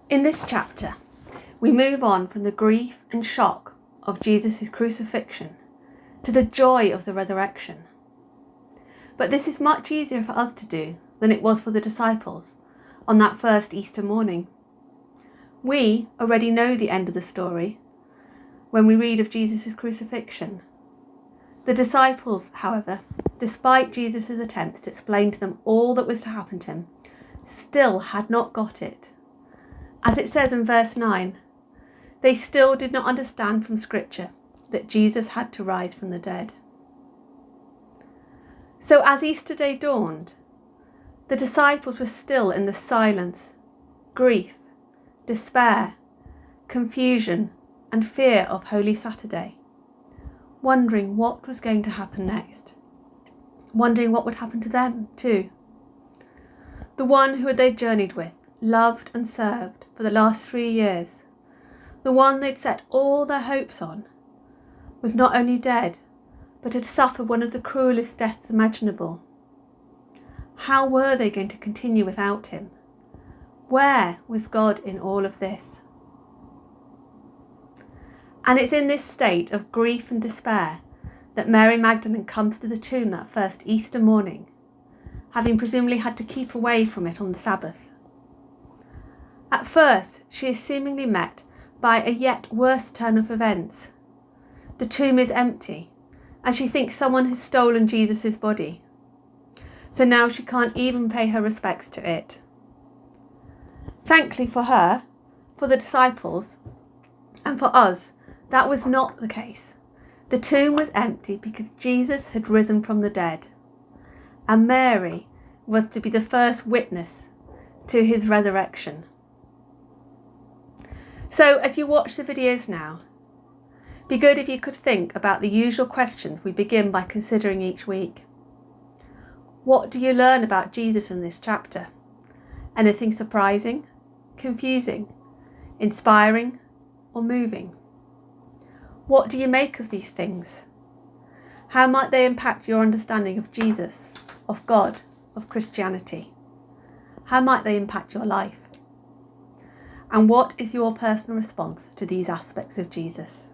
In this chapter, we move on from the grief and shock of Jesus' crucifixion to the joy of the resurrection. But this is much easier for us to do than it was for the disciples on that first Easter morning. We already know the end of the story when we read of Jesus' crucifixion. The disciples, however, despite Jesus' attempts to explain to them all that was to happen to him, still had not got it. As it says in verse 9, they still did not understand from Scripture that Jesus had to rise from the dead. So as Easter Day dawned, the disciples were still in the silence, grief, despair, confusion, and fear of Holy Saturday, wondering what was going to happen next, wondering what would happen to them too. The one who they'd journeyed with, loved and served for the last 3 years, the one they'd set all their hopes on, was not only dead, but had suffered one of the cruelest deaths imaginable. How were they going to continue without him? Where was God in all of this? And it's in this state of grief and despair that Mary Magdalene comes to the tomb that first Easter morning, having presumably had to keep away from it on the Sabbath. At first, she is seemingly met by a yet worse turn of events. The tomb is empty, and she thinks someone has stolen Jesus' body. So now she can't even pay her respects to it. Thankfully for her, for the disciples, and for us, that was not the case. The tomb was empty because Jesus had risen from the dead, and Mary was to be the first witness to his resurrection. So as you watch the videos now, be good if you could think about the usual questions we begin by considering each week. What do you learn about Jesus in this chapter? Anything surprising, confusing, inspiring, or moving? What do you make of these things? How might they impact your understanding of Jesus, of God, of Christianity? How might they impact your life? And what is your personal response to these aspects of Jesus?